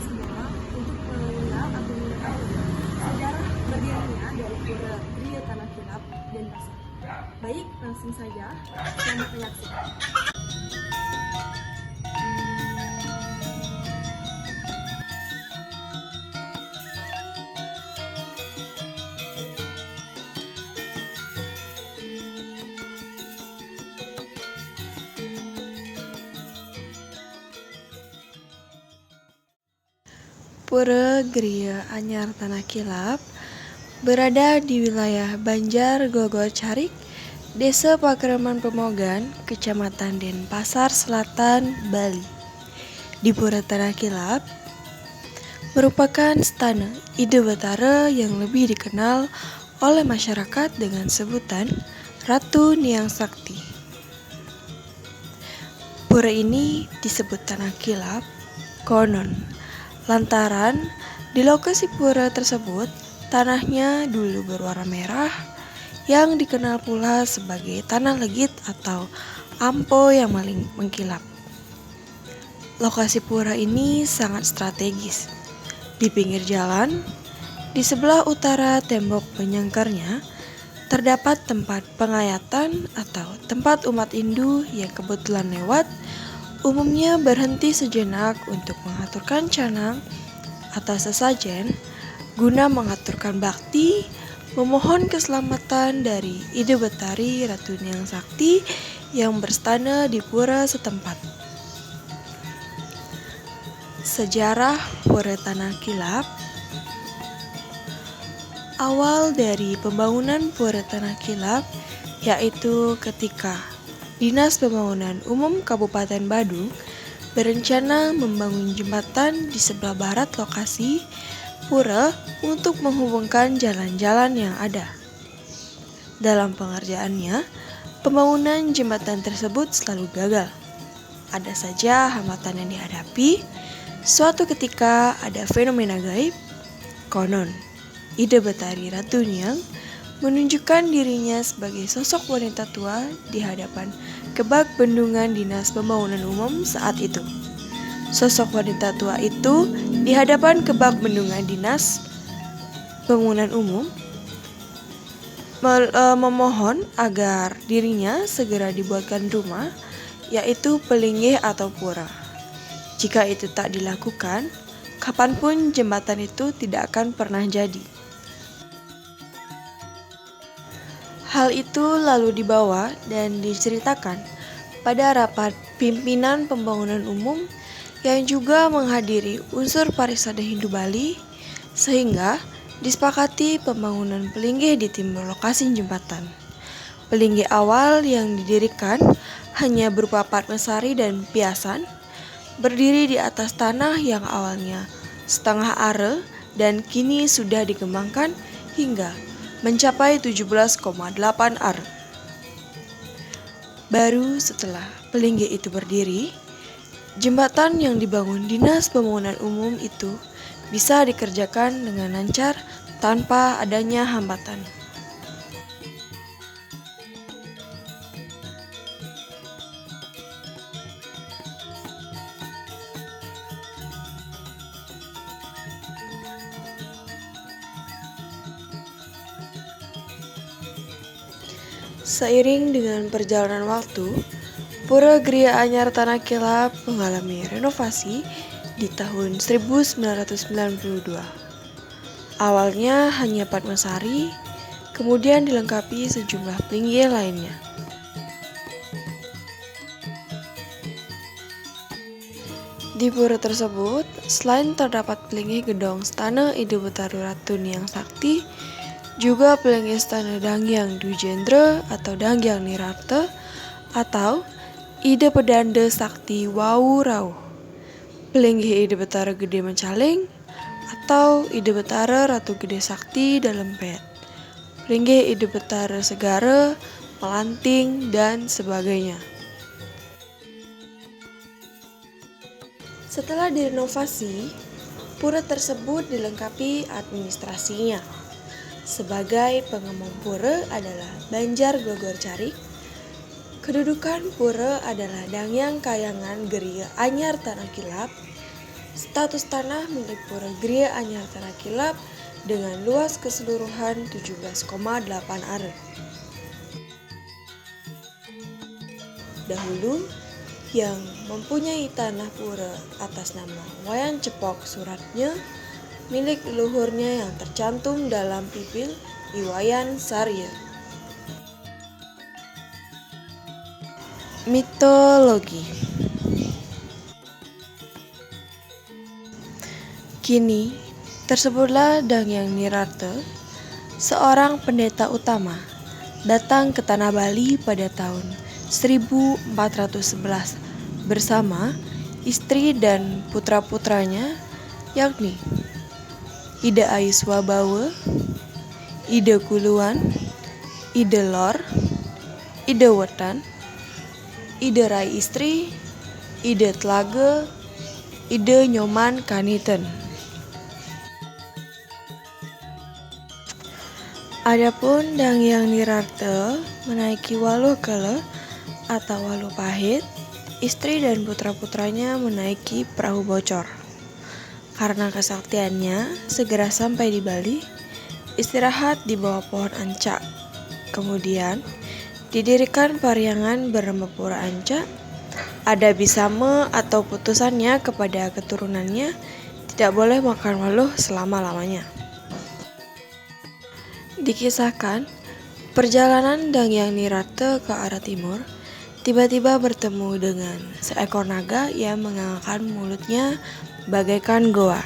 semua untuk mengenal atau mengetahui sejarah berdirinya dari Pura Gria Tanah Kilap dan Pasar. Baik, langsung saja. Selamat menyaksikan. Pura Gria Anyar Tanah Kilap berada di wilayah Banjar Gogor Carik, Desa Pakraman Pemogan, Kecamatan Denpasar Selatan, Bali. Di Pura Tanah Kilap merupakan stana Ide Betara yang lebih dikenal oleh masyarakat dengan sebutan Ratu Niang Sakti. Pura ini disebut Tanah Kilap konon lantaran di lokasi pura tersebut tanahnya dulu berwarna merah yang dikenal pula sebagai tanah legit atau ampo yang paling mengkilap. Lokasi pura ini sangat strategis. Di pinggir jalan, di sebelah utara tembok penyangkarnya, terdapat tempat pengayatan atau tempat umat Hindu yang kebetulan lewat, umumnya berhenti sejenak untuk mengaturkan canang atau sesajen guna mengaturkan bakti, memohon keselamatan dari Ide Betari Ratu Niang Sakti yang berstana di pura setempat. Sejarah Pura Tanah Kilap. Awal dari pembangunan Pura Tanah Kilap yaitu ketika Dinas Pembangunan Umum Kabupaten Badung berencana membangun jembatan di sebelah barat lokasi pura untuk menghubungkan jalan-jalan yang ada. Dalam pengerjaannya, pembangunan jembatan tersebut selalu gagal. Ada saja hambatan yang dihadapi. Suatu ketika ada fenomena gaib, konon Ide Betari Ratu Niang menunjukkan dirinya sebagai sosok wanita tua di hadapan kebak bendungan Dinas Pembangunan Umum saat itu. Sosok wanita tua itu di hadapan kebak bendungan Dinas Pembangunan Umum memohon agar dirinya segera dibuatkan rumah, yaitu pelinggih atau pura. Jika itu tak dilakukan, kapanpun jembatan itu tidak akan pernah jadi. Hal itu lalu dibawa dan diceritakan pada rapat pimpinan pembangunan umum yang juga menghadiri unsur Parisada Hindu Bali, sehingga disepakati pembangunan pelinggih di timur lokasi jembatan. Pelinggih awal yang didirikan hanya berupa padmasari dan piasan, berdiri di atas tanah yang awalnya setengah are dan kini sudah dikembangkan hingga mencapai 17,8 ar. Baru setelah pelinggih itu berdiri, jembatan yang dibangun Dinas Pembangunan Umum itu bisa dikerjakan dengan lancar tanpa adanya hambatan. Seiring dengan perjalanan waktu, Pura Gria Anyar Tanah Kilap mengalami renovasi di tahun 1992. Awalnya hanya padmasari, kemudian dilengkapi sejumlah pelinggih lainnya. Di pura tersebut, selain terdapat pelinggih gedong stana Ide Betari Ratu Niang Sakti, juga pelinggih stana Danghyang Dwijendra atau Danghyang Nirarta atau Ide Pedanda Sakti Wau Rauh, pelinggih Ide Betara Gede Mencaling atau Ide Betara Ratu Gede Sakti Dalempet, pelinggih Ide Betara Segara, Melanting, dan sebagainya. Setelah direnovasi, pura tersebut dilengkapi administrasinya. Sebagai pengemong pura adalah Banjar Gogor Carik. Kedudukan pura adalah Danghyang Kayangan Geria Anyar Tanah Kilap. status tanah milik Pura Gria Anyar Tanah Kilap dengan luas keseluruhan 17,8 are. Dahulu, yang mempunyai tanah pura atas nama Wayan Cepok suratnya milik leluhurnya yang tercantum dalam Pipil Iwayan Sarya. Mitologi. Kini, tersebutlah Dangyang Nirarte, seorang pendeta utama, datang ke tanah Bali pada tahun 1411 bersama istri dan putra-putranya, yakni Ida Aiswabawa, Ida Kuluan, Ida Lor, Ida Wetan, Ida Rai Istri, Ida Telaga, Ida Nyoman Kaniten. Adapun Dangyang Nirarte menaiki Waluh Kele atau Waluh Pahit, istri dan putra-putranya menaiki perahu bocor. Karena kesaktiannya, segera sampai di Bali, istirahat di bawah pohon ancak. Kemudian, didirikan pariangan bernama Pura Ancak. Ada bisama atau putusannya kepada keturunannya tidak boleh makan waluh selama-lamanya. Dikisahkan, perjalanan Dangyang Nirarte ke arah timur tiba-tiba bertemu dengan seekor naga yang mengangkat mulutnya bagaikan goa.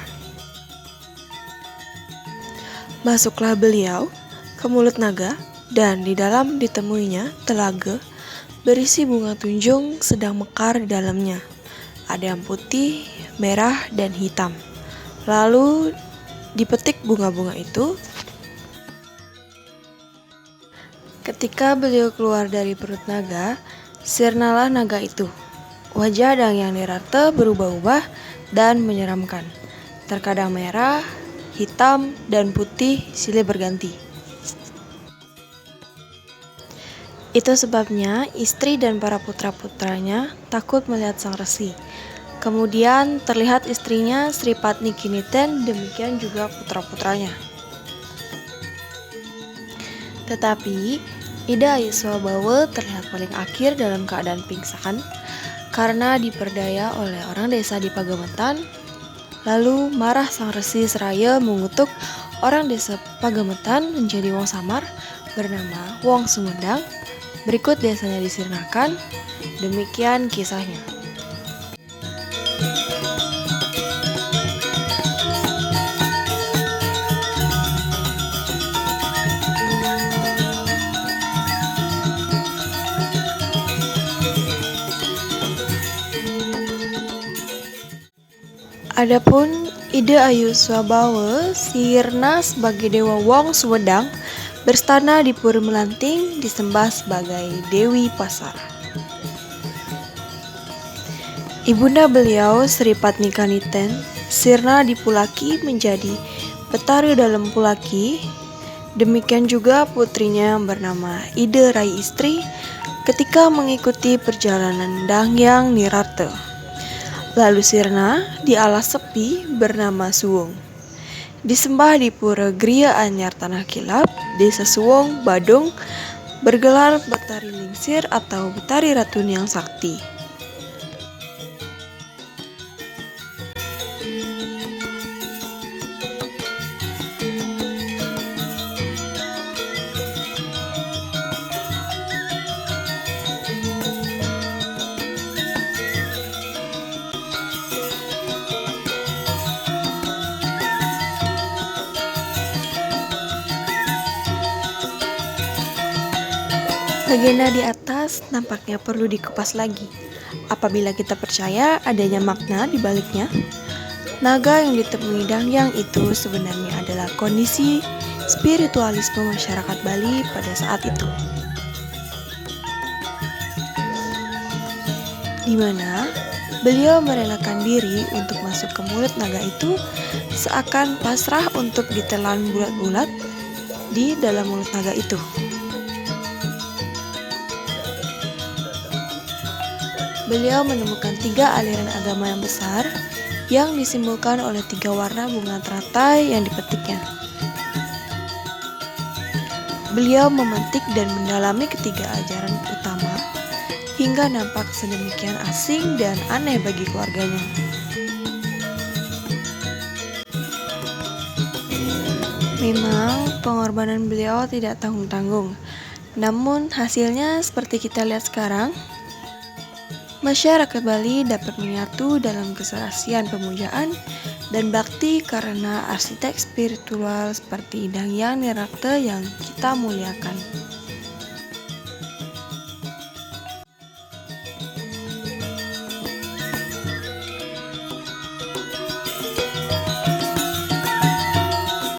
Masuklah beliau ke mulut naga dan di dalam ditemuinya telaga berisi bunga tunjung sedang mekar di dalamnya. Ada yang putih, merah, dan hitam. Lalu dipetik bunga-bunga itu. Ketika beliau keluar dari perut naga, sirnalah naga itu. Wajah Dangyang Nirarte berubah-ubah dan menyeramkan. Terkadang merah, hitam, dan putih silih berganti. Itu sebabnya istri dan para putra-putranya takut melihat sang resi. Kemudian terlihat istrinya Sri Patni Kiniten, demikian juga putra-putranya. Tetapi Ida Aiswabawa terlihat paling akhir dalam keadaan pingsan karena diperdaya oleh orang desa di Pagemetan. Lalu marah sang resi seraya mengutuk orang desa Pagemetan menjadi wong samar bernama Wong Sumedang. Berikut desanya disirnakan. Demikian kisahnya. Adapun Ida Aiswabawa sirna sebagai Dewa Wong Sumedang, berstana di Puri Melanting, disembah sebagai Dewi Pasar. Ibunda beliau Sri Patni Kaniten sirna di Pulaki menjadi Petari dalam Pulaki. Demikian juga putrinya bernama Ida Rai Istri ketika mengikuti perjalanan Dangyang Nirarte. Lalu sirna di alas sepi bernama Suwung. Disembah di Pura Gria Anyar Tanah Kilap, Desa Suwung, Badung, bergelar Betari Lingsir atau Betari Ratu Nyang Sakti. Legenda di atas nampaknya perlu dikupas lagi. Apabila kita percaya adanya makna di baliknya, naga yang ditemui Dangyang itu sebenarnya adalah kondisi spiritualisme masyarakat Bali pada saat itu. Di mana beliau merelakan diri untuk masuk ke mulut naga itu seakan pasrah untuk ditelan bulat-bulat di dalam mulut naga itu. Beliau menemukan 3 aliran agama yang besar, yang disimbolkan oleh 3 warna bunga teratai yang dipetiknya. Beliau memetik dan mendalami ketiga ajaran utama hingga nampak sedemikian asing dan aneh bagi keluarganya. Memang pengorbanan beliau tidak tanggung-tanggung, namun hasilnya seperti kita lihat sekarang. Masyarakat Bali dapat menyatu dalam keserasian pemujaan dan bakti karena arsitek spiritual seperti Dang Yang Nirakte yang kita muliakan.